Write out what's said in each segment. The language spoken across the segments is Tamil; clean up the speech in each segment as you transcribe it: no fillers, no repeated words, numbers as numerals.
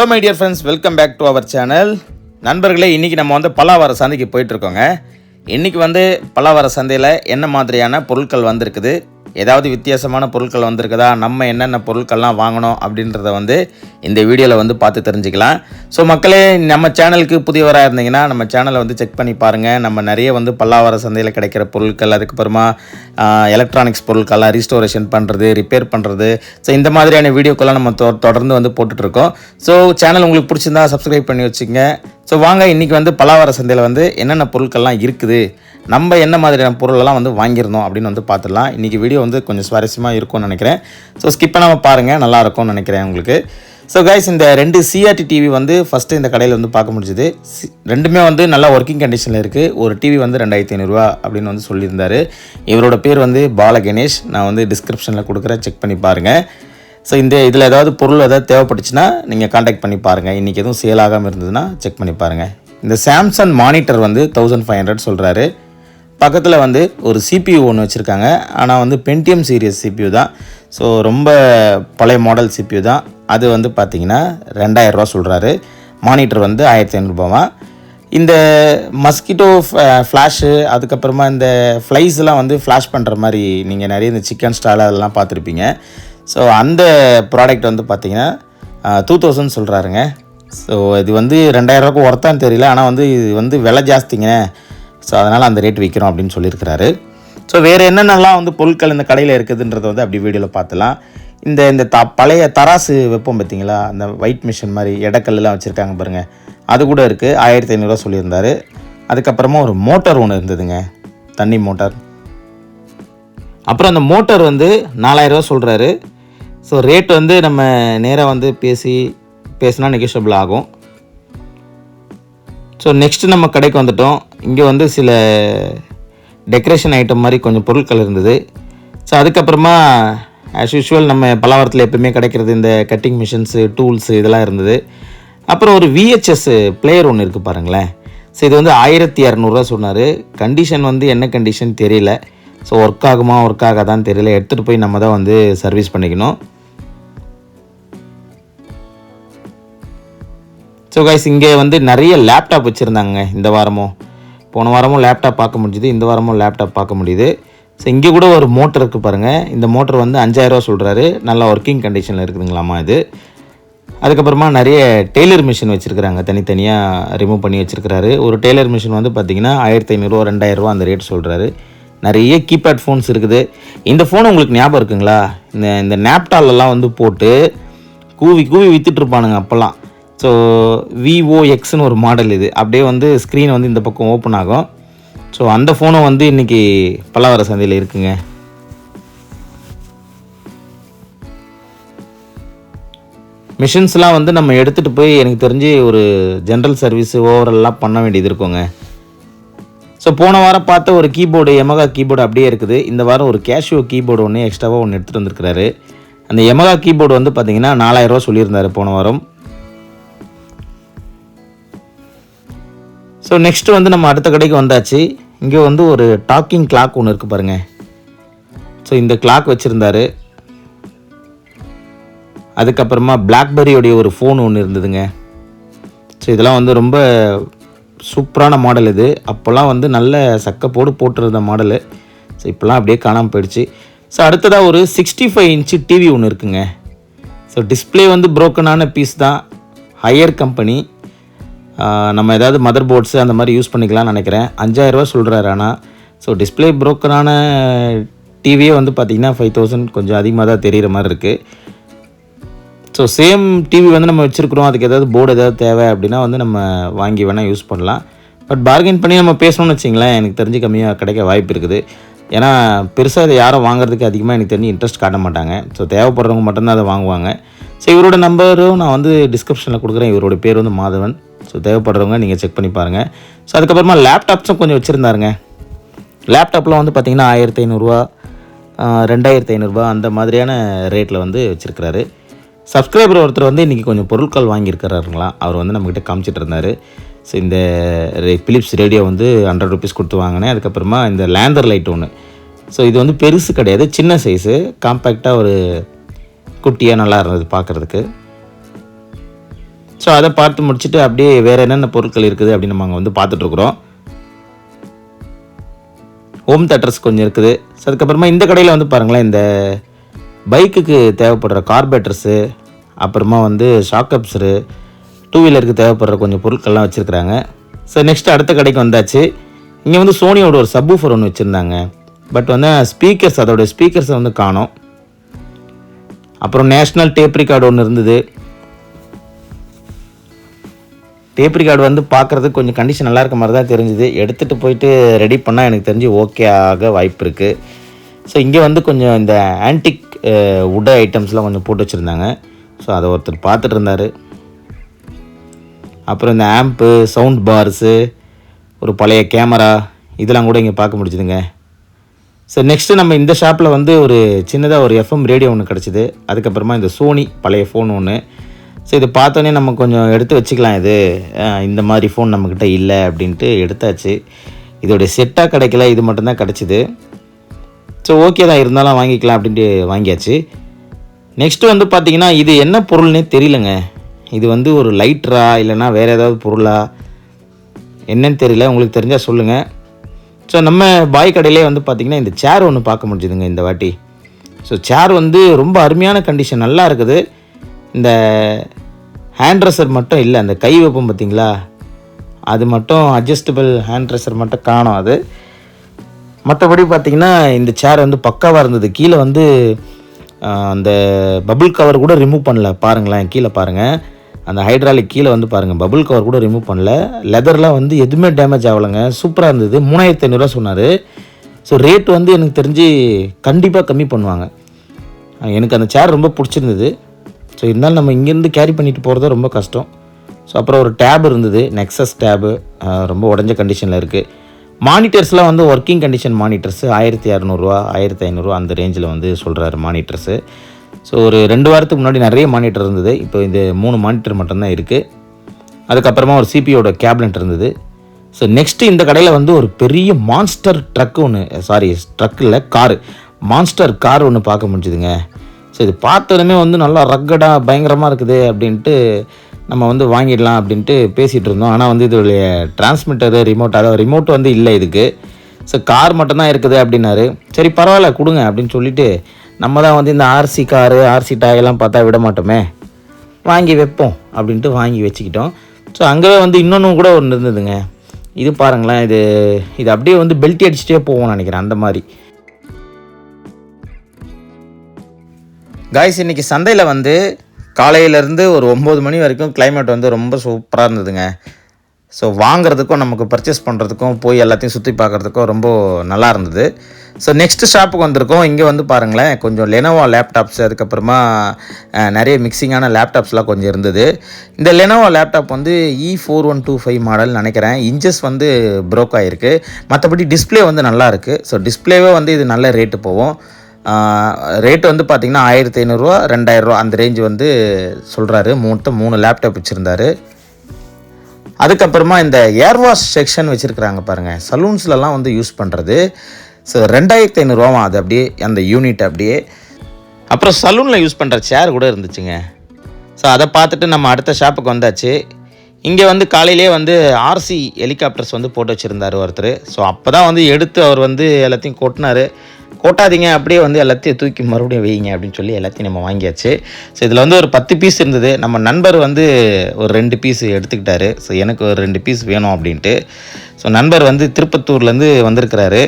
Hello my dear friends, welcome back to our channel. நண்பர்களே, இன்றைக்கி நம்ம வந்து பல்லாவர சந்தைக்கு போயிட்டுருக்கோங்க. இன்றைக்கி வந்து பல்லாவர சந்தையில் என்ன மாதிரியான பொருட்கள் வந்திருக்குது, ஏதாவது வித்தியாசமான பொருட்கள் வந்திருக்குதா, நம்ம என்னென்ன பொருட்கள்லாம் வாங்கணும் அப்படின்றத வந்து இந்த வீடியோவில் வந்து பார்த்து தெரிஞ்சுக்கலாம். ஸோ மக்களே, நம்ம சேனலுக்கு புதியவராக இருந்தீங்கன்னா நம்ம சேனலை வந்து செக் பண்ணி பாருங்கள். நம்ம நிறைய வந்து பல்லாவர சந்தையில் கிடைக்கிற பொருட்கள், அதுக்கப்புறமா எலக்ட்ரானிக்ஸ் பொருட்கள்லாம் ரீஸ்டோரேஷன் பண்ணுறது, ரிப்பேர் பண்ணுறது, ஸோ இந்த மாதிரியான வீடியோக்கெல்லாம் நம்ம தொடர்ந்து வந்து போட்டுட்ருக்கோம். ஸோ சேனல் உங்களுக்கு பிடிச்சிருந்தா சப்ஸ்கிரைப் பண்ணி வச்சுங்க. ஸோ வாங்க, இன்றைக்கி வந்து பல்லாவர சந்தையில் வந்து என்னென்ன பொருட்கள்லாம் இருக்குது, நம்ம என்ன மாதிரியான பொருளெல்லாம் வந்து வாங்கியிருந்தோம் அப்படின்னு வந்து பார்த்துடலாம். இன்றைக்கி வீடியோ வந்து கொஞ்சம் சுவாரஸ்யமாக இருக்கும்னு நினைக்கிறேன். ஸோ ஸ்கிப் பண்ணாமல் பாருங்கள், நல்லாயிருக்கும்னு நினைக்கிறேன் உங்களுக்கு. ஸோ கைஸ், இந்த 2 CRT டிவி வந்து ஃபஸ்ட்டு இந்த கடையில் வந்து பார்க்க முடிஞ்சுது. ரெண்டுமே வந்து நல்லா ஒர்க்கிங் கண்டிஷனில் இருக்குது. ஒரு டிவி வந்து 2500 அப்படின்னு வந்து சொல்லியிருந்தார். இவரோட பேர் வந்து பாலகணேஷ். நான் வந்து டிஸ்கிரிப்ஷனில் கொடுக்குறேன், செக் பண்ணி பாருங்கள். ஸோ இதில் ஏதாவது பொருள் ஏதாவது தேவைப்பட்டுச்சுன்னா நீங்கள் காண்டாக்ட் பண்ணி பாருங்கள். இன்றைக்கி எதுவும் சேல் ஆகாமல் இருந்ததுன்னா செக் பண்ணி பாருங்கள். இந்த சாம்சங் மானிட்டர் வந்து 1500 சொல்கிறாரு. பக்கத்தில் வந்து ஒரு CPU ஒன்று வச்சுருக்காங்க. ஆனால் வந்து பென்டியம் சீரியஸ் CPU தான். ஸோ ரொம்ப பழைய மாடல் CPU தான். அது வந்து பார்த்திங்கன்னா 2000 சொல்கிறாரு. மானிட்டர் வந்து 1500. இந்த மஸ்கிட்டோ ஃப்ளாஷு, அதுக்கப்புறமா இந்த ஃப்ளைஸ்லாம் வந்து ஃப்ளாஷ் பண்ணுற மாதிரி நீங்கள் நிறைய இந்த சிக்கன் ஸ்டால் அதெல்லாம் பார்த்துருப்பீங்க. ஸோ அந்த ப்ராடக்ட் வந்து பார்த்திங்கன்னா 2000 சொல்கிறாருங்க. ஸோ இது வந்து 2000 ஒர்த்தான்னு தெரியல, ஆனால் வந்து இது வந்து விலை ஜாஸ்திங்க. ஸோ அதனால் அந்த ரேட் விற்கிறோம் அப்படின்னு சொல்லியிருக்கிறாரு. ஸோ வேறு என்னென்னலாம் வந்து பொருட்கள் இந்த கடையில் இருக்குதுன்றதை வந்து அப்படி வீடியோவில் பார்த்துலாம். இந்த பழைய தராசு வைப்போம் பார்த்தீங்களா, அந்த ஒயிட் மிஷின் மாதிரி எடைக்கல்லாம் வச்சுருக்காங்க பாருங்கள், அது கூட இருக்குது. 1500 சொல்லியிருந்தார். அதுக்கப்புறமா ஒரு மோட்டார் ஒன்று இருந்ததுங்க, தண்ணி மோட்டார். அப்புறம் அந்த மோட்டார் வந்து 4000 சொல்கிறாரு. ஸோ ரேட் வந்து நம்ம நேராக வந்து பேசினா நெகோஷியபிள் ஆகும். ஸோ நெக்ஸ்ட்டு நம்ம கடைக்கு வந்துட்டோம். இங்கே வந்து சில டெக்கரேஷன் ஐட்டம் மாதிரி கொஞ்சம் பொருட்கள் இருந்தது. ஸோ அதுக்கப்புறமா ஆஸ் யூஷுவல் நம்ம பல்லாவரத்தில் எப்பவுமே கிடைக்கிறது இந்த கட்டிங் மிஷின்ஸு, டூல்ஸு இதெல்லாம் இருந்தது. அப்புறம் ஒரு VHS பிளேயர் ஒன்று இருக்குது பாருங்களேன். ஸோ இது வந்து 1200 சொன்னார். கண்டிஷன் வந்து என்ன கண்டிஷன் தெரியல. ஸோ ஒர்க் ஆகாதான்னு தெரியல. எடுத்துகிட்டு போய் நம்ம தான் வந்து சர்வீஸ் பண்ணிக்கணும். ஸோ கைஸ், இங்கே வந்து நிறைய லேப்டாப் வச்சுருந்தாங்க இந்த வாரமும். போன வாரமும் லேப்டாப் பார்க்க முடிஞ்சுது, இந்த வாரமும் லேப்டாப் பார்க்க முடியுது. ஸோ இங்கே கூட ஒரு மோட்டர் இருக்குது பாருங்கள். இந்த மோட்டர் வந்து 5000 சொல்கிறாரு. நல்லா ஒர்க்கிங் கண்டிஷனில் இருக்குதுங்களாமா இது. அதுக்கப்புறமா நிறைய டெய்லர் மிஷின் வச்சுருக்குறாங்க, தனித்தனியாக ரிமூவ் பண்ணி வச்சுருக்கிறாரு. ஒரு டெய்லர் மிஷின் வந்து பார்த்திங்கன்னா 1500 2000 அந்த ரேட் சொல்கிறாரு. நிறைய கீபேட் ஃபோன்ஸ் இருக்குது. இந்த ஃபோன் உங்களுக்கு ஞாபகம் இருக்குங்களா? இந்த நாப்டாலெல்லாம் வந்து போட்டு கூவி விற்றுட்ருப்பானுங்க அப்போல்லாம். ஸோ VOXன்னு ஒரு மாடல் இது. அப்படியே வந்து ஸ்க்ரீன் வந்து இந்த பக்கம் ஓப்பன் ஆகும். ஸோ அந்த ஃபோனும் வந்து இன்றைக்கி பல்லாவர சந்தையில் இருக்குங்க. மிஷின்ஸ்லாம் வந்து நம்ம எடுத்துகிட்டு போய் எனக்கு தெரிஞ்சு ஒரு ஜென்ரல் சர்வீஸு ஓவரெல்லாம் பண்ண வேண்டியது இருக்குங்க. ஸோ போன வாரம் பார்த்த ஒரு கீபோர்டு, யமகா கீபோர்டு அப்படியே இருக்குது. இந்த வாரம் ஒரு கேஷியோ கீபோர்டு ஒன்று எக்ஸ்ட்ராவாக ஒன்று எடுத்துகிட்டு வந்துருக்கிறாரு. அந்த யமகா கீபோர்டு வந்து பார்த்திங்கன்னா 4000 சொல்லியிருந்தார் போன வாரம். ஸோ நெக்ஸ்ட்டு வந்து நம்ம அடுத்த கடைக்கு வந்தாச்சு. இங்கே வந்து ஒரு டாக்கிங் கிளாக் ஒன்று இருக்குது பாருங்கள். ஸோ இந்த கிளாக் வச்சுருந்தார். அதுக்கப்புறமா பிளாக்பெரியோடைய ஒரு ஃபோன் ஒன்று இருந்ததுங்க. ஸோ இதெல்லாம் வந்து ரொம்ப சூப்பரான மாடல் இது. அப்போல்லாம் வந்து நல்ல சக்கப்போடு போட்டிருந்த மாடலு. ஸோ இப்போலாம் அப்படியே காணாமல் போயிடுச்சு. ஸோ அடுத்ததாக ஒரு 65 இன்ச்சு டிவி ஒன்று இருக்குங்க. ஸோ டிஸ்பிளே வந்து புரோக்கனான பீஸ் தான், ஹையர் கம்பெனி. நம்ம ஏதாவது மதர் போர்ட்ஸு அந்த மாதிரி யூஸ் பண்ணிக்கலாம்னு நினைக்கிறேன். 5000 சொல்கிறாரு. ஆனால் ஸோ டிஸ்பிளே புரோக்கனான டிவியே வந்து பார்த்திங்கன்னா 5000 கொஞ்சம் அதிகமாக தான் தெரிகிற மாதிரி இருக்குது. ஸோ சேம் டிவி வந்து நம்ம வச்சுருக்குறோம், அதுக்கு ஏதாவது போர்டு ஏதாவது தேவை அப்படின்னா வந்து நம்ம வாங்கி வேணால் யூஸ் பண்ணலாம். பட் பார்கெயின் பண்ணி நம்ம பேசணும்னு வச்சிங்களேன், எனக்கு தெரிஞ்சு கம்மியாக கிடைக்க வாய்ப்பு இருக்குது. ஏன்னா பெருசாக இதை யாரும் வாங்குறதுக்கு அதிகமாக எனக்கு தெரிஞ்சு இன்ட்ரெஸ்ட் காட்ட மாட்டாங்க. ஸோ தேவைப்படுறவங்க மட்டும்தான் அதை வாங்குவாங்க. ஸோ இவரோட நம்பரும் நான் வந்து டிஸ்கிரிப்ஷனில் கொடுக்குறேன். இவரோட பேர் வந்து மாதவன். ஸோ தேவைப்படுறவங்க நீங்கள் செக் பண்ணி பாருங்கள். ஸோ அதுக்கப்புறமா லேப்டாப்ஸும் கொஞ்சம் வச்சுருந்தாருங்க. லேப்டாப்லாம் வந்து பார்த்திங்கன்னா 1500 2500 அந்த மாதிரியான ரேட்டில் வந்து வச்சுருக்கிறாரு. சப்ஸ்கிரைபர் ஒருத்தர் வந்து இன்றைக்கி கொஞ்சம் பொருட்கள் வாங்கியிருக்கிறாருங்களாம். அவர் வந்து நம்மக்கிட்ட காமிச்சிட்டு இருந்தார். ஸோ இந்த பிலிப்ஸ் ரேடியோ வந்து 100 rupees கொடுத்து வாங்கினேன். அதுக்கப்புறமா இந்த லேந்தர் லைட் ஒன்று. ஸோ இது வந்து பெருசு கிடையாது, சின்ன சைஸு, காம்பேக்டாக ஒரு குட்டியாக நல்லா இருந்தது பார்க்குறதுக்கு. ஸோ நெக்ஸ்ட்டு வந்து நம்ம அடுத்த கடைக்கு வந்தாச்சு. இங்கே வந்து ஒரு டாக்கிங் கிளாக் ஒன்று இருக்குது பாருங்கள். ஸோ இந்த லேப்டாப்லாம் வந்து பார்த்திங்கன்னா 1500 2500 அந்த மாதிரியான ரேட்டில் வந்து வச்சுருக்கிறாரு. சப்ஸ்கிரைபர் ஒருத்தர் வந்து இன்றைக்கி கொஞ்சம் பொருட்கள் வாங்கியிருக்கிறாருங்களாம். அவர் வந்து நம்மக்கிட்ட காமிச்சிட்டு இருந்தார். ஸோ இந்த பிலிப்ஸ் ரேடியோ வந்து 100 rupees கொடுத்து வாங்கினேன். அதுக்கப்புறமா இந்த லேந்தர் லைட் ஒன்று. ஸோ இது வந்து பெருசு கிடையாது, சின்ன சைஸு, காம்பேக்டாக ஒரு ஸோ அதை பார்த்து முடிச்சுட்டு அப்படியே வேறு என்னென்ன பொருட்கள் இருக்குது அப்படின்னு நம்ம அங்கே வந்து பார்த்துட்ருக்குறோம். ஹோம் தேட்டர்ஸ் கொஞ்சம் இருக்குது. ஸோ அதுக்கப்புறமா இந்த கடையில் வந்து பாருங்களேன், இந்த பைக்குக்கு தேவைப்படுற கார்பரேட்டர்ஸு, அப்புறமா வந்து ஷாக் அப்ஸரு, டூ வீலருக்கு தேவைப்படுற கொஞ்சம் பொருட்கள்லாம் வச்சுருக்குறாங்க. ஸோ நெக்ஸ்ட் அடுத்த கடைக்கு வந்தாச்சு. இங்கே வந்து சோனியோட ஒரு சப்வூஃபர் ஒன்று வச்சுருந்தாங்க. பட் வந்து ஸ்பீக்கர்ஸ், அதோடய ஸ்பீக்கர்ஸை வந்து காணோம். அப்புறம் நேஷ்னல் டேப் ரிகார்டு ஒன்று இருந்தது. டேப் ரிகார்டு வந்து பார்க்குறதுக்கு கொஞ்சம் கண்டிஷன் நல்லா இருக்க மாதிரி தான் தெரிஞ்சுது. எடுத்துகிட்டு போயிட்டு ரெடி பண்ணால் எனக்கு தெரிஞ்சு ஓகே ஆக வாய்ப்பு இருக்குது. ஸோ இங்கே வந்து கொஞ்சம் இந்த ஆன்டிக் வுட் ஐட்டம்ஸ்லாம் கொஞ்சம் போட்டு வச்சுருந்தாங்க. ஸோ அதை ஒருத்தர் பார்த்துட்டு இருந்தார். அப்புறம் இந்த ஆம்ப்பு, சவுண்ட் பார்ஸு, ஒரு பழைய கேமரா, இதெல்லாம் கூட இங்கே பார்க்க முடிச்சுதுங்க. ஸோ நெக்ஸ்ட்டு நம்ம இந்த ஷாப்பில் வந்து ஒரு சின்னதாக ஒரு எஃப்எம் ரேடியோ ஒன்று கிடச்சிது. அதுக்கப்புறமா இந்த சோனி பழைய ஃபோன் ஒன்று. ஸோ இது பார்த்தோன்னே நம்ம கொஞ்சம் எடுத்து வச்சுக்கலாம். இது இந்த மாதிரி ஃபோன் நம்மக்கிட்ட இல்லை அப்படின்ட்டு எடுத்தாச்சு. இதோடைய செட்டாக கிடைக்கல, இது மட்டும்தான் கிடச்சிது. ஸோ ஓகே தான், இருந்தாலும் வாங்கிக்கலாம் அப்படின்ட்டு வாங்கியாச்சு. நெக்ஸ்ட்டு வந்து பார்த்திங்கன்னா இது என்ன பொருள்னே தெரியலங்க. இது வந்து ஒரு லைட்ரா இல்லைனா வேறு ஏதாவது பொருளா என்னன்னு தெரியல. உங்களுக்கு தெரிஞ்சால் சொல்லுங்கள். ஸோ நம்ம பாய் கடையிலே வந்து பார்த்திங்கன்னா இந்த சேர் ஒன்று பார்க்க முடிஞ்சுதுங்க இந்த வாட்டி. ஸோ சேர் வந்து ரொம்ப அருமையான கண்டிஷன், நல்லா இருக்குது. இந்த ஹேண்ட் ட்ரெஸ்ஸர் மட்டும் இல்லை, அந்த கை வைப்போம் பார்த்திங்களா, அது மட்டும் அட்ஜஸ்டபிள் ஹேண்ட் ட்ரெஸ்ஸர் மட்டும் காணும். அது மற்றபடி பார்த்திங்கன்னா இந்த சேர் வந்து பக்காவாக இருந்தது. கீழே வந்து அந்த பபுள் கவர் கூட ரிமூவ் பண்ணல. பாருங்களேன், கீழே பாருங்கள், அந்த ஹைட்ராலிக் கீழே வந்து பாருங்கள், பபுள் கவர் கூட ரிமூவ் பண்ணல. லெதர்லாம் வந்து எதுவுமே டேமேஜ் ஆகலைங்க, சூப்பராக இருந்தது. 3500 சொன்னார். ஸோ ரேட் வந்து எனக்கு தெரிஞ்சு கண்டிப்பாக கம்மி பண்ணுவாங்க. எனக்கு அந்த சேர் ரொம்ப பிடிச்சிருந்தது. ஸோ இருந்தாலும் நம்ம இங்கேருந்து கேரி பண்ணிட்டு போகிறது ரொம்ப கஷ்டம். ஸோ அப்புறம் ஒரு டேப் இருந்தது, நெக்ஸஸ் டேபு, ரொம்ப உடஞ்ச கண்டிஷனில் இருக்குது. மானிட்டர்ஸ்லாம் வந்து ஒர்க்கிங் கண்டிஷன் மானிட்டர்ஸு 1600 1500 அந்த ரேஞ்சில் வந்து சொல்கிறாரு மானிட்டர்ஸு. ஸோ ஒரு 2 வாரத்துக்கு முன்னாடி நிறைய மானிட்டர் இருந்தது. இப்போ இந்த 3 மானிட்டர் மட்டும்தான் இருக்குது. அதுக்கப்புறமா ஒரு சிபியோட கேபினட் இருந்தது. ஸோ நெக்ஸ்ட்டு இந்த கடையில் வந்து ஒரு பெரிய மான்ஸ்டர் ட்ரக் ஒன்று, ட்ரக் இல்லை காரு, மான்ஸ்டர் கார் ஒன்று பார்க்க முடிஞ்சுதுங்க. ஸோ இது பார்த்ததுமே வந்து நல்லா ரக்கடாக பயங்கரமாக இருக்குது அப்படின்ட்டு நம்ம வந்து வாங்கிடலாம் அப்படின்ட்டு பேசிகிட்டு இருந்தோம். ஆனால் வந்து இதோடைய டிரான்ஸ்மிட்டரு ரிமோட் வந்து இல்லை இதுக்கு. ஸோ கார் மட்டும்தான் இருக்குது அப்படின்னாரு. சரி பரவாயில்ல கொடுங்க அப்படின்னு சொல்லிவிட்டு, நம்ம தான் வந்து இந்த ஆர்சி காரு ஆர்சி டாயெல்லாம் பார்த்தா விட மாட்டோமே, வாங்கி வைப்போம் அப்படின்ட்டு வாங்கி வச்சுக்கிட்டோம். ஸோ அங்கே வந்து இன்னொன்று கூட ஒன்று இருந்ததுங்க. இது பாருங்களேன், இது அப்படியே வந்து பெல்ட் அடிச்சுட்டே போவோம்னு நினைக்கிறேன், அந்த மாதிரி. காய்ஸ், இன்றைக்கி சந்தையில் வந்து காலையிலேருந்து ஒரு 9 மணி வரைக்கும் கிளைமேட் வந்து ரொம்ப சூப்பராக இருந்ததுங்க. ஸோ வாங்குறதுக்கும் நமக்கு பர்ச்சேஸ் பண்ணுறதுக்கும் போய் எல்லாத்தையும் சுற்றி பார்க்குறதுக்கும் ரொம்ப நல்லா இருந்தது. ஸோ நெக்ஸ்ட்டு ஷாப்புக்கு வந்திருக்கோம். இங்கே வந்து பாருங்களேன், கொஞ்சம் லெனோவோ லேப்டாப்ஸ், அதுக்கப்புறமா நிறைய மிக்சிங்கான லேப்டாப்ஸ்லாம் கொஞ்சம் இருந்தது. இந்த லெனோவோ லேப்டாப் வந்து E4125 மாடல் நினைக்கிறேன். இன்ச்சஸ் வந்து ப்ரோக் ஆகிருக்கு. மற்றபடி டிஸ்பிளே வந்து நல்லா இருக்குது. ஸோ டிஸ்பிளேவே வந்து இது நல்ல ரேட்டு போகும். ரேட்டு வந்து பார்த்திங்கன்னா 1500 2000 அந்த ரேஞ்சு வந்து சொல்கிறாரு. 3 லேப்டாப் வச்சுருந்தாரு. அதுக்கப்புறமா இந்த ஏர் வாஷ் செக்ஷன் வச்சுருக்குறாங்க பாருங்கள், சலூன்ஸ்லலாம் வந்து யூஸ் பண்ணுறது. ஸோ 2500 அது அப்படியே அந்த யூனிட் அப்படியே. அப்புறம் சலூனில் யூஸ் பண்ணுற சேர் கூட இருந்துச்சுங்க. ஸோ அதை பார்த்துட்டு நம்ம அடுத்த ஷாப்புக்கு வந்தாச்சு. இங்கே வந்து காலையிலே வந்து ஆர்சி ஹெலிகாப்டர்ஸ் வந்து போட்டு வச்சுருந்தார் ஒருத்தர். ஸோ அப்போ தான் வந்து எடுத்து அவர் வந்து எல்லாத்தையும் கொட்டினார். கொட்டாதீங்க, அப்படியே வந்து எல்லாத்தையும் தூக்கி மறுபடியும் வைங்க அப்படின்னு சொல்லி எல்லாத்தையும் நம்ம வாங்கியாச்சு. ஸோ இதில் வந்து ஒரு 10 பீஸ் இருந்தது. நம்ம நண்பர் வந்து ஒரு 2 பீஸ் எடுத்துக்கிட்டாரு. ஸோ எனக்கு ஒரு 2 பீஸ் வேணும் அப்படின்ட்டு. ஸோ நண்பர் வந்து திருப்பத்தூர்லேருந்து வந்திருக்கிறாரு.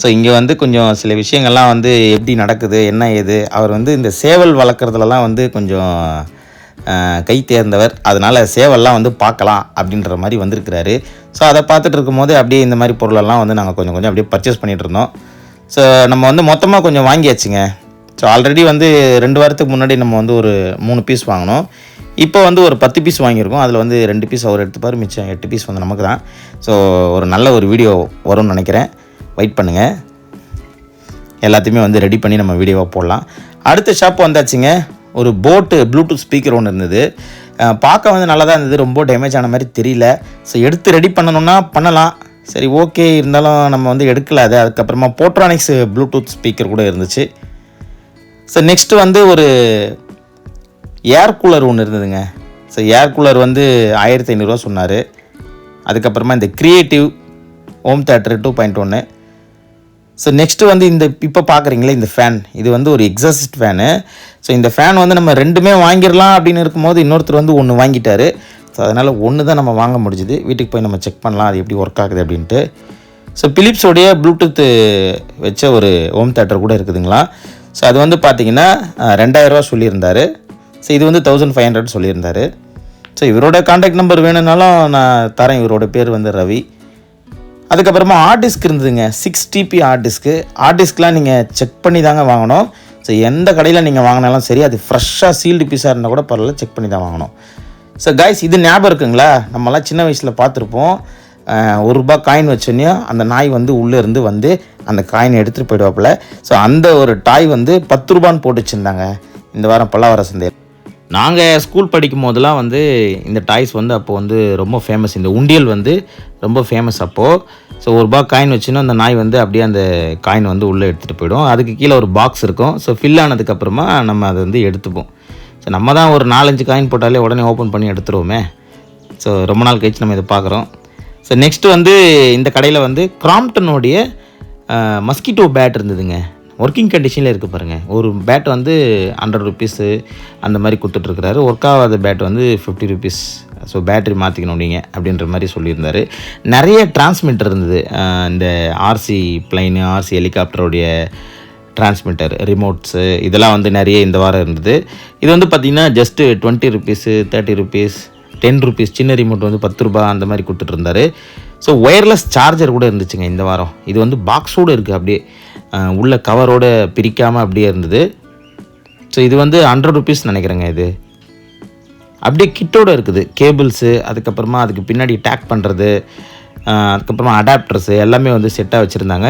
ஸோ இங்கே வந்து கொஞ்சம் சில விஷயங்கள்லாம் வந்து எப்படி நடக்குது என்ன ஏது, அவர் வந்து இந்த சேவல் வளர்க்குறதுலலாம் வந்து கொஞ்சம் கை தேர்ந்தவர். அதனால் சேவல்லாம் வந்து பார்க்கலாம் அப்படின்ற மாதிரி வந்திருக்கிறாரு. ஸோ அதை பார்த்துட்டு இருக்கும்போது அப்படியே இந்த மாதிரி பொருளெல்லாம் வந்து நாங்கள் கொஞ்சம் கொஞ்சம் அப்படியே பர்ச்சேஸ் பண்ணிகிட்டு இருந்தோம். ஸோ நம்ம வந்து மொத்தமாக கொஞ்சம் வாங்கியாச்சுங்க. ஸோ ஆல்ரெடி வந்து 2 வாரத்துக்கு முன்னாடி நம்ம வந்து ஒரு 3 பீஸ் வாங்கினோம். இப்போ வந்து ஒரு 10 பீஸ் வாங்கியிருக்கோம். அதில் வந்து 2 பீஸ் அவர் எடுத்துப்பார், மிச்சம் 8 பீஸ் வந்து நமக்கு தான். ஸோ ஒரு நல்ல ஒரு வீடியோ வரும்னு நினைக்கிறேன். வெயிட் பண்ணுங்கள், எல்லாத்தையுமே வந்து ரெடி பண்ணி நம்ம வீடியோவாக போடலாம். அடுத்த ஷாப் வந்தாச்சுங்க. ஒரு போட்டு ப்ளூடூத் ஸ்பீக்கர் ஒன்று இருந்தது. பார்க்க வந்து நல்லா தான் இருந்தது, ரொம்ப டேமேஜ் ஆன மாதிரி தெரியல. ஸோ எடுத்து ரெடி பண்ணணுன்னா பண்ணலாம், சரி ஓகே. இருந்தாலும் நம்ம வந்து எடுக்கல அது. அதுக்கப்புறமா போட்ரானிக்ஸ் ப்ளூடூத் ஸ்பீக்கர் கூட இருந்துச்சு. ஸோ நெக்ஸ்ட்டு வந்து ஒரு ஏர் கூலர் ஒன்று இருந்ததுங்க. ஸோ ஸோ ஏர் கூலர் வந்து 1500 சொன்னார். அதுக்கப்புறமா இந்த creative home theatre 2.1. So next வந்து இந்த இப்போ பார்க்குறீங்களே இந்த ஃபேன், இது வந்து ஒரு எக்ஸாஸ்ட் ஃபேனு. ஸோ இந்த ஃபேன் வந்து நம்ம 2மே வாங்கிடலாம் அப்படின்னு இருக்கும்போது இன்னொருத்தர் வந்து 1 வாங்கிட்டார். ஸோ அதனால் 1 தான் நம்ம வாங்க முடிஞ்சுது. வீட்டுக்கு போய் நம்ம செக் பண்ணலாம் அது எப்படி ஒர்க் ஆகுது அப்படின்ட்டு. ஸோ பிலிப்ஸோடைய ப்ளூடூத்து வச்ச ஒரு ஹோம் தியேட்டர் கூட இருக்குதுங்களா. ஸோ அது வந்து பார்த்திங்கன்னா 2000 சொல்லியிருந்தார். ஸோ இது வந்து 1500 சொல்லியிருந்தார். ஸோ இவரோட கான்டாக்ட் நம்பர் வேணும்னாலும் நான் தரேன். இவரோட பேர் வந்து ரவி. அதுக்கப்புறமா ஹார்ட் டிஸ்க் இருந்ததுங்க, 6 TB ஹார்ட் டிஸ்க்கு. ஹார்ட் டிஸ்க்லாம் நீங்கள் செக் பண்ணி தாங்க வாங்கணும். ஸோ எந்த கடையில் நீங்கள் வாங்கினாலும் சரி, அது ஃப்ரெஷ்ஷாக சீல்டு பீஸாக இருந்தால் கூட பரவாயில்ல, செக் பண்ணி தான் வாங்கணும். ஸோ கைஸ், இது ஞாபகம் இருக்குங்களா, நம்மலாம் சின்ன வயசில் பார்த்துருப்போம். ₹1 காயின் வச்சோன்னே அந்த நாய் வந்து உள்ளே இருந்து வந்து அந்த காயினை எடுத்துகிட்டு போயிடுவாப்பில். ஸோ அந்த ஒரு டாய் வந்து ₹10 போட்டு வச்சுருந்தாங்க இந்த வாரம் பல்லாவரம் சந்தையில். நாங்கள் ஸ்கூல் படிக்கும் போதெல்லாம் வந்து இந்த டாய்ஸ் வந்து அப்போது வந்து ரொம்ப ஃபேமஸ். இந்த உண்டியல் வந்து ரொம்ப ஃபேமஸ் அப்போது. ஸோ ₹1 காயின் வச்சுன்னா அந்த நாய் வந்து அப்படியே அந்த காயின் வந்து உள்ளே எடுத்துகிட்டு போயிடும். அதுக்கு கீழே ஒரு பாக்ஸ் இருக்கும். ஸோ ஃபில் ஆனதுக்கப்புறமா நம்ம அதை வந்து எடுத்துப்போம். ஸோ நம்ம தான் ஒரு 4-5 காயின் போட்டாலே உடனே ஓப்பன் பண்ணி எடுத்துருவோமே. ஸோ ரொம்ப நாள் கழிச்சு நம்ம இதை பார்க்குறோம். ஸோ நெக்ஸ்ட்டு வந்து இந்த கடையில் வந்து கிராம்ப்டனுடைய மஸ்கிட்டோ பேட் இருந்ததுங்க. ஒர்க்கிங் கண்டிஷனில் இருக்குது பாருங்கள். ஒரு பேட் வந்து ₹100 அந்த மாதிரி கொடுத்துட்ருக்குறாரு. ஒர்க் ஆகாத பேட் வந்து ₹50. ஸோ பேட்ரி மாற்றிக்கணும் நீங்கள் அப்படின்ற மாதிரி சொல்லியிருந்தார். நிறைய டிரான்ஸ்மிட்டர் இருந்தது. இந்த ஆர்சி பிளைனு, ஆர்சி ஹெலிகாப்டருடைய டிரான்ஸ்மிட்டர், ரிமோட்ஸு, இதெல்லாம் வந்து நிறைய இந்த வாரம் இருந்தது. இது வந்து பார்த்திங்கன்னா ஜஸ்ட்டு ₹20, ₹30, ₹10. சின்ன ரிமோட் வந்து ₹10 அந்த மாதிரி கொடுத்துட்ருந்தாரு. ஸோ ஒயர்லெஸ் சார்ஜர் கூட இருந்துச்சுங்க இந்த வாரம். இது வந்து பாக்ஸோடு இருக்குது, அப்படியே உள்ள கவரோடு பிரிக்காமல் அப்படியே இருந்தது. ஸோ இது வந்து ₹100 நினைக்கிறேங்க. இது அப்படியே கிட்டோடு இருக்குது. கேபிள்ஸு, அதுக்கப்புறமா அதுக்கு பின்னாடி டேக் பண்ணுறது, அதுக்கப்புறமா அடாப்டர்ஸு எல்லாமே வந்து செட்டாக வச்சுருந்தாங்க.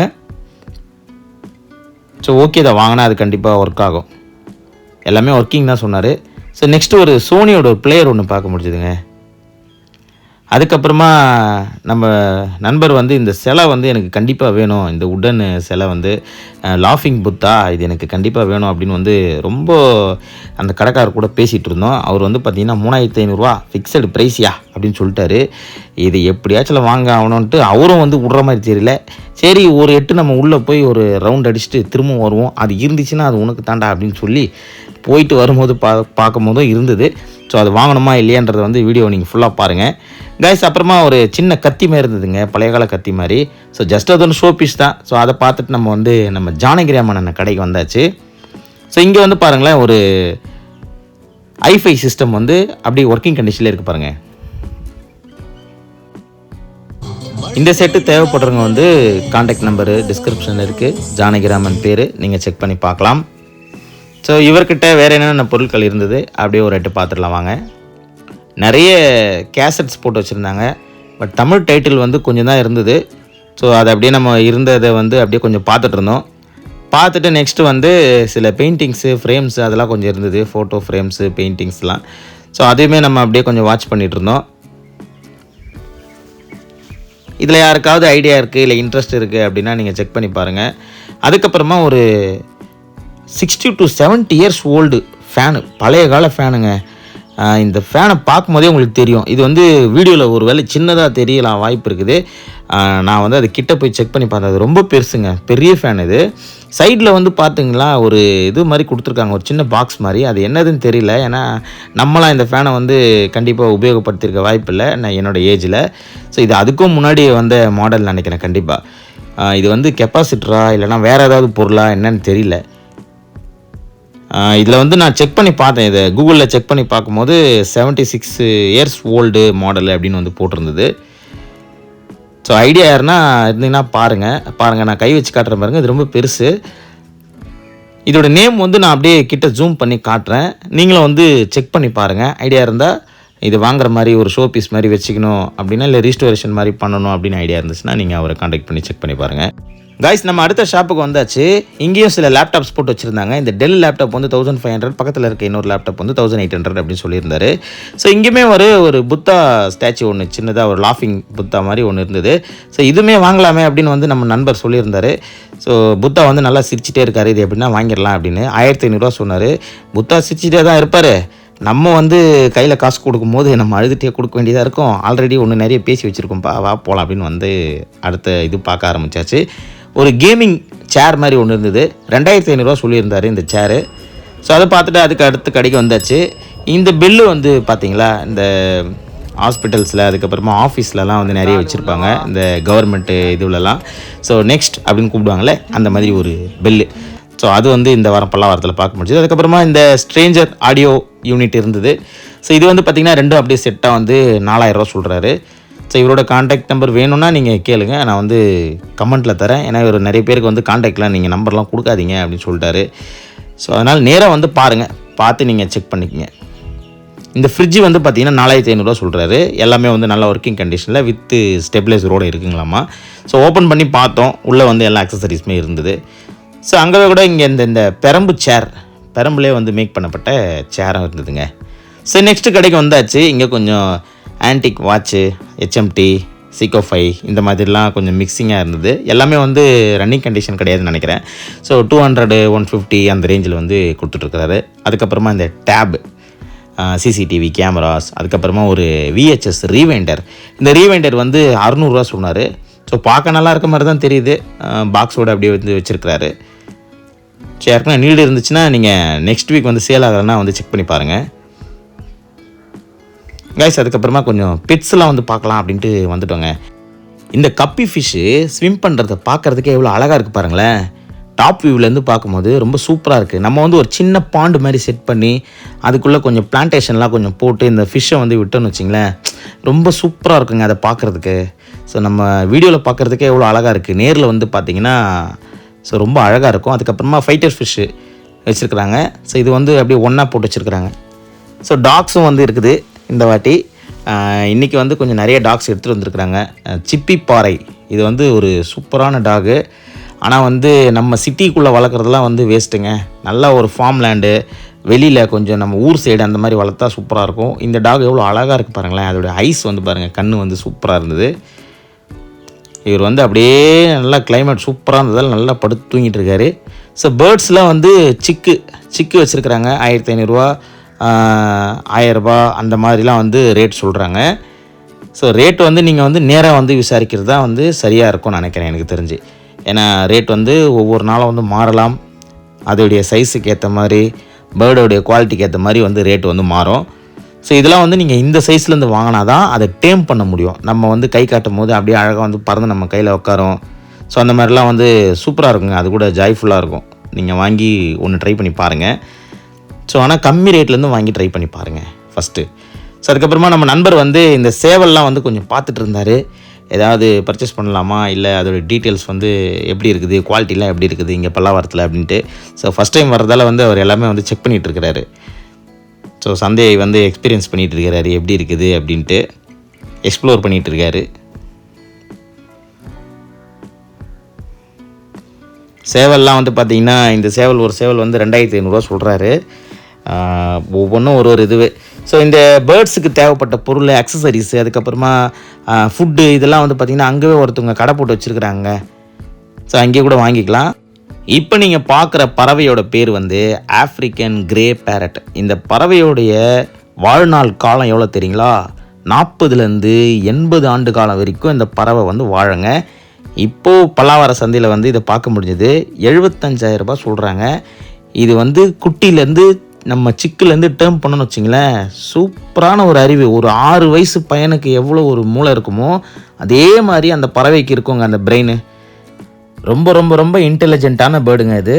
ஸோ ஓகே, இதை வாங்கினா அது கண்டிப்பாக ஒர்க் ஆகும். எல்லாமே ஒர்க்கிங் தான் சொன்னார். ஸோ நெக்ஸ்ட்டு ஒரு சோனியோட ஒரு பிளேயர் ஒன்று பார்க்க முடிஞ்சுதுங்க. அதுக்கப்புறமா நம்ம நண்பர் வந்து இந்த சிலை வந்து எனக்கு கண்டிப்பாக வேணும், இந்த உடன் சிலை வந்து லாஃபிங் புத்தா, இது எனக்கு கண்டிப்பாக வேணும் அப்படின்னு வந்து ரொம்ப அந்த கடைக்காரர் கூட பேசிகிட்டு இருந்தோம். அவர் வந்து பார்த்திங்கன்னா ₹3500 ஃபிக்ஸடு ப்ரைஸியா அப்படின்னு சொல்லிட்டாரு. இது எப்படியாச்சும் வாங்க ஆகணுன்ட்டு அவரும் வந்து விட்ற மாதிரி தெரியல. சரி, ஒரு எட்டு நம்ம உள்ளே போய் ஒரு ரவுண்ட் அடிச்சுட்டு திரும்ப வருவோம், அது இருந்துச்சுன்னா அது உனக்கு தாண்டா அப்படின்னு சொல்லி போயிட்டு வரும்போது பார்க்கும் போதும் இருந்தது. ஸோ அது வாங்கணுமா இல்லையான்றதை வந்து வீடியோ நீங்கள் ஃபுல்லாக பாருங்கள் கைஸ். அப்புறமா ஒரு சின்ன கத்தி மாதிரி இருந்ததுங்க, பழைய கால கத்தி மாதிரி. ஸோ ஜஸ்ட் அது ஒன்று ஷோ பீஸ் தான். ஸோ அதை பார்த்துட்டு நம்ம வந்து நம்ம ஜானகிராமன் கடைக்கு வந்தாச்சு. ஸோ இங்கே வந்து பாருங்களேன், ஒரு ஐஃபை சிஸ்டம் வந்து அப்படியே ஒர்க்கிங் கண்டிஷனில் இருக்குது பாருங்கள். இந்த செட்டு தேவைப்படுறவங்க வந்து கான்டாக்ட் நம்பரு டிஸ்கிரிப்ஷனில் இருக்குது, ஜானகிராமன் பேர், நீங்கள் செக் பண்ணி பார்க்கலாம். ஸோ இவர்கிட்ட வேறு என்னென்ன பொருட்கள் இருந்தது அப்படியே ஒரு எட்டு பார்த்துடலாம் வாங்க. நிறைய கேசட்ஸ் போட்டு வச்சுருந்தாங்க. பட் தமிழ் டைட்டில் வந்து கொஞ்சம் தான் இருந்தது. ஸோ அதை அப்படியே நம்ம இருந்ததை வந்து அப்படியே கொஞ்சம் பார்த்துட்டு இருந்தோம். பார்த்துட்டு நெக்ஸ்ட்டு வந்து சில பெயிண்டிங்ஸு, ஃப்ரேம்ஸு அதெல்லாம் கொஞ்சம் இருந்தது, ஃபோட்டோ ஃப்ரேம்ஸு, பெயிண்டிங்ஸ்லாம். ஸோ அதையுமே நம்ம அப்படியே கொஞ்சம் வாட்ச் பண்ணிகிட்டு இருந்தோம். இதில் யாருக்காவது ஐடியா இருக்குது இல்லை இன்ட்ரெஸ்ட் இருக்குது அப்படின்னா நீங்கள் செக் பண்ணி பாருங்கள். அதுக்கப்புறமா ஒரு 60 to 70 years ஓல்டு ஃபேனு, பழைய கால ஃபேனுங்க. இந்த ஃபேனை பார்க்கும்போதே உங்களுக்கு தெரியும். இது வந்து வீடியோவில் ஒரு வேளை சின்னதாக தெரியலாம் வாய்ப்பு இருக்குது. நான் வந்து அது கிட்ட போய் செக் பண்ணி பார்த்தேன். அது ரொம்ப பெருசுங்க, பெரிய ஃபேன். இது சைடில் வந்து பார்த்திங்களா ஒரு இது மாதிரி கொடுத்துருக்காங்க, ஒரு சின்ன பாக்ஸ் மாதிரி. அது என்னதுன்னு தெரியல. ஏன்னா நம்மளாம் இந்த ஃபேனை வந்து கண்டிப்பாக உபயோகப்படுத்தியிருக்க வாய்ப்பு இல்லை நான் என்னோடய ஏஜில். ஸோ இது அதுக்கும் முன்னாடி வந்த மாடல் நினைக்கிறேன் கண்டிப்பாக. இது வந்து கெப்பாசிட்டரா இல்லைனா வேறு ஏதாவது பொருளா என்னன்னு தெரியல. இதில் வந்து நான் செக் பண்ணி பார்த்தேன், இதை கூகுளில் செக் பண்ணி பார்க்கும்போது 76 years ஓல்டு மாடல் அப்படின்னு வந்து போட்டிருந்தது. ஸோ ஐடியா யாருன்னா இருந்தீங்கன்னா பாருங்கள், நான் கை வச்சு காட்டுறேன் பாருங்கள். இது ரொம்ப பெருசு. இதோட நேம் வந்து நான் அப்படியே கிட்ட ஜூம் பண்ணி காட்டுறேன், நீங்களும் வந்து செக் பண்ணி பாருங்கள். ஐடியா இருந்தால் இது வாங்குற மாதிரி ஒரு ஷோ பீஸ் மாதிரி வச்சுக்கணும் அப்படின்னா, இல்லை ரீஸ்டோரேஷன் மாதிரி பண்ணணும் அப்படின்னு ஐடியா இருந்துச்சுன்னா நீங்கள் அவரை கான்டாக்ட் பண்ணி செக் பண்ணி பாருங்கள். கைஸ், நம்ம அடுத்த ஷாப்புக்கு வந்தாச்சு. இங்கேயும் சில லேப்டாப்ஸ் போட்டு வச்சுருந்தாங்க. இந்த டெல் லேப்டாப் வந்து 1500, பக்கத்தில் இருக்க இன்னொரு லேப்டாப் வந்து 1800 அப்படின்னு சொல்லியிருந்தாரு. ஸோ இங்கேயுமே ஒரு புத்தா ஸ்டாச்சு ஒன்று சின்னதாக ஒரு லாஃபிங் புத்தா மாதிரி ஒன்று இருந்தது. ஸோ இதுவுமே வாங்கலாமே அப்படின்னு வந்து நம்ம நண்பர் சொல்லியிருந்தார். ஸோ புத்தா வந்து நல்லா சிரிச்சிட்டே இருக்காரு, இது எப்படின்னா வாங்கிடலாம் அப்படின்னு. 1500 சொன்னார். புத்தா சிரிச்சிட்டே தான் இருப்பார், நம்ம வந்து கையில் காசு கொடுக்கும்போது நம்ம அழுதுகிட்டே கொடுக்க வேண்டியதாக இருக்கும். ஆல்ரெடி ஒன்று நிறைய பேசி வச்சுருக்கோம்ப்பா, வா போகலாம் அப்படின்னு வந்து அடுத்த இது பார்க்க ஆரம்பித்தாச்சு. ஒரு கேமிங் சேர் மாதிரி ஒன்று இருந்தது, 2500 சொல்லியிருந்தார் இந்த சேரு. ஸோ அதை பார்த்துட்டு அதுக்கு அடுத்த கடைக்கு வந்தாச்சு. இந்த பில்லு வந்து பார்த்திங்களா, இந்த ஹாஸ்பிட்டல்ஸில் அதுக்கப்புறமா ஆஃபீஸ்லலாம் வந்து நிறைய வச்சுருப்பாங்க இந்த கவர்மெண்ட்டு இதுலலாம். ஸோ நெக்ஸ்ட் அப்படின்னு கூப்பிடுவாங்களே, அந்த மாதிரி ஒரு பில்லு. ஸோ அது வந்து இந்த வாரம் பல்லாவரத்தில் பார்க்க முடியுது. அதுக்கப்புறமா இந்த ஸ்ட்ரேஞ்சர் ஆடியோ யூனிட் இருந்தது. ஸோ இது வந்து பார்த்திங்கன்னா ரெண்டும் அப்படியே செட்டாக வந்து 4000 சொல்கிறாரு. ஸோ இவரோட காண்டாக்ட் நம்பர் வேணும்னா நீங்கள் கேளுங்க, நான் வந்து கமெண்ட்டில் தரேன். ஏன்னா இவர் நிறைய பேருக்கு வந்து காண்டாக்ட்லாம் நீங்கள் நம்பர்லாம் கொடுக்காதீங்க அப்படின்னு சொல்லிட்டாரு. ஸோ அதனால் நேராக வந்து பாருங்கள், பார்த்து நீங்கள் செக் பண்ணிக்கோங்க. இந்த ஃப்ரிட்ஜு வந்து பார்த்திங்கன்னா 4500 சொல்கிறாரு. எல்லாமே வந்து நல்ல ஒர்க்கிங் கண்டிஷனில் வித்து ஸ்டெபிலைசரோடு இருக்குங்களாமா. ஸோ ஓப்பன் பண்ணி பார்த்தோம், உள்ளே வந்து எல்லா அக்சசரிஸுமே இருந்தது. ஸோ அங்கே கூட இங்கே இந்த பெரம்பு சேர், பெரம்புலேயே வந்து மேக் பண்ணப்பட்ட சேரும் இருந்ததுங்க. ஸோ நெக்ஸ்ட்டு கடைக்கு வந்தாச்சு. இங்கே கொஞ்சம் ஆன்டிக் வாட்ச்சு, ஹெச்எம்டி, சிகோ5 இந்த மாதிரிலாம் கொஞ்சம் மிக்சிங்காக இருந்தது. எல்லாமே வந்து ரன்னிங் கண்டிஷன் கிடையாதுன்னு நினைக்கிறேன். ஸோ 200, 150 அந்த ரேஞ்சில் வந்து கொடுத்துட்ருக்குறாரு. அதுக்கப்புறமா இந்த டேப், சிசிடிவி கேமராஸ், அதுக்கப்புறமா ஒரு விஹெச்எஸ் ரீவைண்டர். இந்த ரீவைண்டர் வந்து 600 சொன்னார். ஸோ பார்க்க நல்லா இருக்க மாதிரி தான் தெரியுது, பாக்ஸோடு அப்படியே வந்து வச்சுருக்கிறாரு. ஸோ யாருக்குன்னா நீடு இருந்துச்சுன்னா நீங்கள் நெக்ஸ்ட் வீக் வந்து சேல் ஆகலைன்னா வந்து செக் பண்ணி பாருங்கள் கைஸ். அதுக்கப்புறமா கொஞ்சம் பெட்ஸ்லாம் வந்து பார்க்கலாம் அப்படின்ட்டு வந்துட்டோங்க. இந்த கப்பி ஃபிஷ்ஷு ஸ்விம் பண்ணுறத பார்க்குறதுக்கே எவ்வளோ அழகாக இருக்குது பாருங்களேன். டாப் வியூவிலேருந்து பார்க்கும்போது ரொம்ப சூப்பராக இருக்குது. நம்ம வந்து ஒரு சின்ன பாண்டு மாதிரி செட் பண்ணி அதுக்குள்ளே கொஞ்சம் பிளான்டேஷன்லாம் கொஞ்சம் போட்டு இந்த ஃபிஷ்ஷை வந்து விட்டோன்னு வச்சிங்களேன், ரொம்ப சூப்பராக இருக்குங்க அதை பார்க்குறதுக்கு. ஸோ நம்ம வீடியோவில் பார்க்குறதுக்கே எவ்வளோ அழகாக இருக்குது, நேரில் வந்து பார்த்திங்கன்னா ஸோ ரொம்ப அழகாக இருக்கும். அதுக்கப்புறமா ஃபைட்டர் ஃபிஷ்ஷு வச்சுருக்குறாங்க. ஸோ இது வந்து அப்படியே ஒன்றா போட்டு வச்சுருக்குறாங்க. ஸோ டாக்ஸும் வந்து இருக்குது இந்த வாட்டி. இன்றைக்கி வந்து கொஞ்சம் நிறைய டாக்ஸ் எடுத்துகிட்டு வந்துருக்குறாங்க. சிப்பி பாறை இது வந்து ஒரு சூப்பரான டாகு. ஆனால் வந்து நம்ம சிட்டிக்குள்ளே வளர்க்குறதுலாம் வந்து வேஸ்ட்டுங்க. நல்லா ஒரு ஃபார்ம் லேண்டு வெளியில் கொஞ்சம் நம்ம ஊர் சைடு அந்த மாதிரி வளர்த்தா சூப்பராக இருக்கும். இந்த டாக் எவ்வளோ அழகாக இருக்குது பாருங்களேன். அதோடய ஐஸ் வந்து பாருங்கள், கண் வந்து சூப்பராக இருந்தது. இவர் வந்து அப்படியே நல்லா கிளைமேட் சூப்பராக இருந்ததால் நல்லா படுத்து தூங்கிட்டு இருக்காரு. ஸோ பேர்ட்ஸ்லாம் வந்து சிக்கு வச்சுருக்குறாங்க. 1500, 1000 அந்த மாதிரிலாம் வந்து ரேட் சொல்கிறாங்க. ஸோ ரேட் வந்து நீங்கள் வந்து நேராக வந்து விசாரிக்கிறது தான் வந்து சரியாக இருக்கும்னு நினைக்கிறேன் எனக்கு தெரிஞ்சு. ஏன்னா ரேட் வந்து ஒவ்வொரு நாளும் வந்து மாறலாம். அதோடைய சைஸுக்கு ஏற்ற மாதிரி, பேர்டோடைய குவாலிட்டிக்கு ஏற்ற மாதிரி வந்து ரேட் வந்து மாறும். ஸோ இதெல்லாம் வந்து நீங்கள் இந்த சைஸ்லேருந்து வாங்கினா தான் அதை டேம் பண்ண முடியும். நம்ம வந்து கை காட்டும் போது அப்படியே அழகாக வந்து பறந்து நம்ம கையில் உட்காரும். ஸோ அந்த மாதிரிலாம் வந்து சூப்பராக இருக்குங்க. அது கூட ஜாய்ஃபுல்லாக இருக்கும். நீங்கள் வாங்கி ஒன்று ட்ரை பண்ணி பாருங்கள். ஸோ ஆனால் கம்மி ரேட்லேருந்து வாங்கி ட்ரை பண்ணி பாருங்கள் ஃபஸ்ட்டு. ஸோ அதுக்கப்புறமா நம்ம நண்பர் வந்து இந்த சேவல்லாம் வந்து கொஞ்சம் பார்த்துட்டு இருந்தார். ஏதாவது பர்ச்சேஸ் பண்ணலாமா, இல்லை அதோடய டீட்டெயில்ஸ் வந்து எப்படி இருக்குது, குவாலிட்டிலாம் எப்படி இருக்குது இங்கே பல்லாவரத்தில் அப்படின்ட்டு. ஸோ ஃபஸ்ட் டைம் வரதால் வந்து அவர் எல்லாமே வந்து செக் பண்ணிகிட்டு இருக்கிறாரு. ஸோ சந்தையை வந்து எக்ஸ்பீரியன்ஸ் பண்ணிகிட்டு இருக்கிறாரு, எப்படி இருக்குது அப்படின்ட்டு எக்ஸ்ப்ளோர் பண்ணிகிட்டு இருக்காரு. சேவல்லாம் வந்து பார்த்திங்கன்னா இந்த சேவல் ஒரு சேவல் வந்து 2500 சொல்கிறாரு. ஒவ்வொன்றும் ஒரு இதுவே. ஸோ இந்த பேர்ட்ஸுக்கு தேவைப்பட்ட பொருள், அக்சசரிஸு, அதுக்கப்புறமா ஃபுட்டு இதெல்லாம் வந்து பார்த்திங்கன்னா அங்கேயே ஒருத்தவங்க கடை போட்டு வச்சுருக்குறாங்க. ஸோ அங்கேயே கூட வாங்கிக்கலாம். இப்போ நீங்கள் பார்க்குற பறவையோட பேர் வந்து ஆஃப்ரிக்கன் கிரே பேரட். இந்த பறவையோடைய வாழ்நாள் காலம் எவ்வளோ தெரியுங்களா? 40லேருந்து 80 ஆண்டு காலம் வரைக்கும் இந்த பறவை வந்து வாழுங்க. இப்போது பல்லாவர சந்தையில் வந்து இதை பார்க்க முடிஞ்சது. 75,000 சொல்கிறாங்க. இது வந்து குட்டிலேருந்து நம்ம சிக்குலேருந்து டேர்ம் பண்ணணும்னு வச்சிங்களேன், சூப்பரான ஒரு அறிவு. ஒரு 6 வயசு பையனுக்கு எவ்வளோ ஒரு மூளை இருக்குமோ அதே மாதிரி அந்த பறவைக்கு இருக்குங்க அந்த பிரெயின். ரொம்ப ரொம்ப ரொம்ப இன்டெலிஜென்ட்டான பேர்டுங்க இது.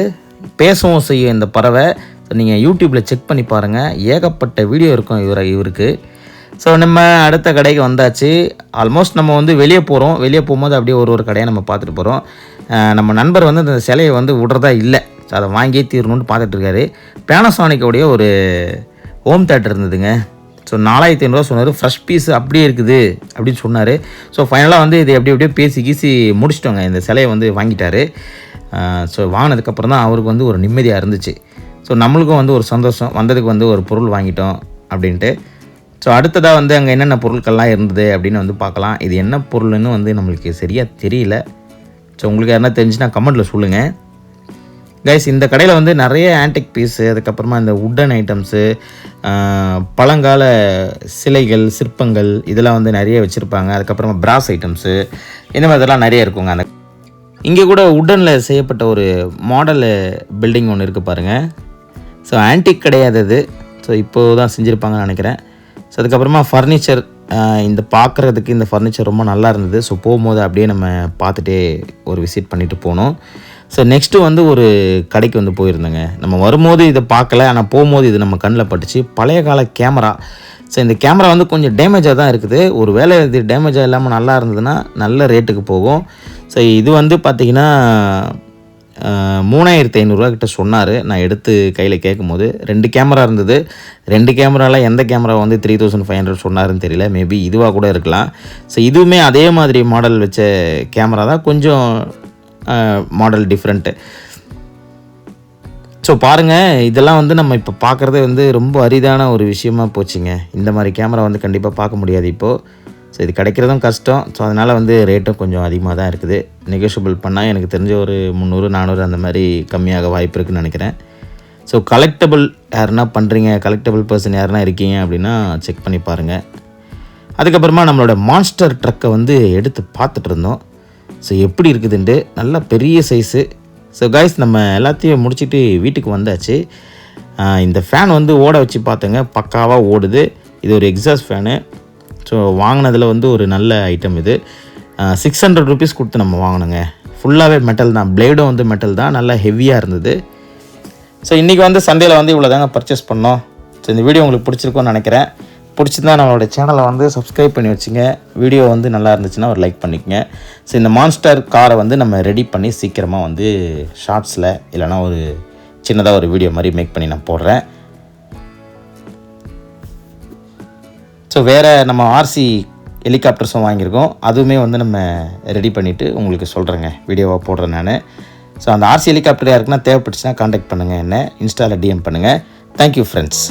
பேசவும் செய்யும் இந்த பறவை. நீங்கள் யூடியூப்பில் செக் பண்ணி பாருங்கள், ஏகப்பட்ட வீடியோ இருக்கும் இவருக்கு. ஸோ நம்ம அடுத்த கடைக்கு வந்தாச்சு. ஆல்மோஸ்ட் நம்ம வந்து வெளியே போகிறோம். வெளியே போகும்போது அப்படியே ஒரு கடையை நம்ம பார்த்துட்டு போகிறோம். நம்ம நண்பர் வந்து அந்த சிலையை வந்து விடுறதா இல்லை, ஸோ அதை வாங்கியே தீரணும்னு பார்த்துட்ருக்காரு. பேனசானிக்கோடைய ஒரு ஹோம் தேட்டர் இருந்ததுங்க. ஸோ 4500 சொன்னார். ஃப்ரெஷ் பீஸ் அப்படியே இருக்குது அப்படின்னு சொன்னார். ஸோ ஃபைனலாக வந்து இது எப்படியோ பேசி முடிச்சிட்டோங்க. இந்த சிலையை வந்து வாங்கிட்டார். ஸோ வாங்கினதுக்கப்புறம் தான் அவருக்கு வந்து ஒரு நிம்மதியாக இருந்துச்சு. ஸோ நம்மளுக்கும் வந்து ஒரு சந்தோஷம், வந்ததுக்கு வந்து ஒரு பொருள் வாங்கிட்டோம் அப்படின்ட்டு. ஸோ அடுத்ததாக வந்து அங்கே என்னென்ன பொருட்கள்லாம் இருந்தது அப்படின்னு வந்து பார்க்கலாம். இது என்ன பொருள்னு வந்து நம்மளுக்கு சரியாக தெரியல. ஸோ உங்களுக்கு யாருன்னா தெரிஞ்சுன்னா கமெண்ட்டில் சொல்லுங்கள். கைஸ் இந்த கடையில் வந்து நிறைய ஆன்டிக் பீஸு, அதுக்கப்புறமா இந்த உட்டன் ஐட்டம்ஸு, பழங்கால சிலைகள், சிற்பங்கள் இதெல்லாம் வந்து நிறைய வச்சுருப்பாங்க. அதுக்கப்புறமா பிராஸ் ஐட்டம்ஸு இந்த மாதிரிலாம் நிறைய இருக்குங்க. அந்த இங்கே கூட உட்டனில் செய்யப்பட்ட ஒரு மாடல் பில்டிங் ஒன்று இருக்குது பாருங்கள். ஸோ ஆன்டிக் கிடையாது அது, ஸோ இப்போது தான் செஞ்சுருப்பாங்கன்னு நினைக்கிறேன். ஸோ அதுக்கப்புறமா ஃபர்னிச்சர், இந்த பார்க்குறதுக்கு இந்த ஃபர்னிச்சர் ரொம்ப நல்லா இருந்தது. ஸோ போகும்போது அப்படியே நம்ம பார்த்துட்டே ஒரு விசிட் பண்ணிவிட்டு போனோம். ஸோ நெக்ஸ்ட்டு வந்து ஒரு கடைக்கு வந்து போயிருந்தேங்க. நம்ம வரும்போது இதை பார்க்கல, ஆனால் போகும்போது இது நம்ம கண்ணில் பட்டுச்சு. பழைய கால கேமரா. ஸோ இந்த கேமரா வந்து கொஞ்சம் டேமேஜாக தான் இருக்குது. ஒரு வேளை இது டேமேஜாக இல்லாமல் நல்லா இருந்ததுன்னா நல்ல ரேட்டுக்கு போகும். ஸோ இது வந்து பார்த்திங்கன்னா 3500 கிட்ட சொன்னார். நான் எடுத்து கையில் கேட்கும்போது 2 கேமரா இருந்தது. 2 கேமராவில் எந்த கேமரா வந்து 3500 சொன்னாருன்னு தெரியல. மேபி இதுவாக கூட இருக்கலாம். ஸோ இதுவுமே அதே மாதிரி மாடல் வச்ச கேமரா தான், கொஞ்சம் மாடல் டிஃப்ரெண்ட்டு. ஸோ பாருங்கள், இதெல்லாம் வந்து நம்ம இப்போ பார்க்குறது வந்து ரொம்ப அரிதான ஒரு விஷயமாக போச்சுங்க. இந்த மாதிரி கேமரா வந்து கண்டிப்பாக பார்க்க முடியாது இப்போது. ஸோ இது கிடைக்கிறதும் கஷ்டம். ஸோ அதனால் வந்து ரேட்டும் கொஞ்சம் அதிகமாக தான் இருக்குது. நெகோஷியபிள் பண்ணால் எனக்கு தெரிஞ்ச ஒரு 300-400 அந்த மாதிரி கம்மியாக வாய்ப்பு இருக்குதுன்னு நினைக்கிறேன். ஸோ கலெக்டபிள் யாருன்னா பண்ணுறீங்க, கலெக்டபிள் பர்சன் யாருன்னா இருக்கீங்க அப்படின்னா செக் பண்ணி பாருங்கள். அதுக்கப்புறமா நம்மளோட மான்ஸ்டர் ட்ரக்கை வந்து எடுத்து பார்த்துட்டு இருந்தோம். ஸோ எப்படி இருக்குதுன்ட்டு, நல்லா பெரிய சைஸு. ஸோ கைஸ் நம்ம எல்லாத்தையும் முடிச்சுட்டு வீட்டுக்கு வந்தாச்சு. இந்த ஃபேன் வந்து ஓட வச்சு பார்த்தேங்க, பக்காவாக ஓடுது. இது ஒரு எக்ஸாஸ்ட் ஃபேனு. ஸோ வாங்கினதில் வந்து ஒரு நல்ல ஐட்டம் இது. 600 rupees கொடுத்து நம்ம வாங்கினோங்க. ஃபுல்லாகவே மெட்டல் தான், பிளேடும் வந்து மெட்டல் தான், நல்லா ஹெவியாக இருந்தது. ஸோ இன்றைக்கி வந்து சந்தையில் வந்து இவ்வளோ தாங்க பர்ச்சேஸ் பண்ணோம். ஸோ இந்த வீடியோ உங்களுக்கு பிடிச்சிருக்கும்னு நினைக்கிறேன். பிடிச்சிருந்தா நம்மளோட சேனலை வந்து சப்ஸ்கிரைப் பண்ணி வச்சுங்க. வீடியோ வந்து நல்லா இருந்துச்சுன்னா ஒரு லைக் பண்ணிக்கங்க. ஸோ இந்த மான்ஸ்டர் காரை வந்து நம்ம ரெடி பண்ணி சீக்கிரமாக வந்து ஷார்ட்ஸில் இல்லைனா ஒரு சின்னதாக ஒரு வீடியோ மாதிரி மேக் பண்ணி நான் போடுறேன். ஸோ வேறு நம்ம ஆர்சி ஹெலிகாப்டர்ஸும் வாங்கியிருக்கோம். அதுவுமே வந்து நம்ம ரெடி பண்ணிவிட்டு உங்களுக்கு சொல்கிறேங்க, வீடியோவாக போடுறேன் நான். ஸோ அந்த ஆர்சி ஹெலிகாப்டர் யாருக்குன்னா தேவைப்பட்டுச்சுன்னா காண்டாக்ட் பண்ணுங்கள், என்ன இன்ஸ்டாவில் டிஎம் பண்ணுங்கள். Thank you friends.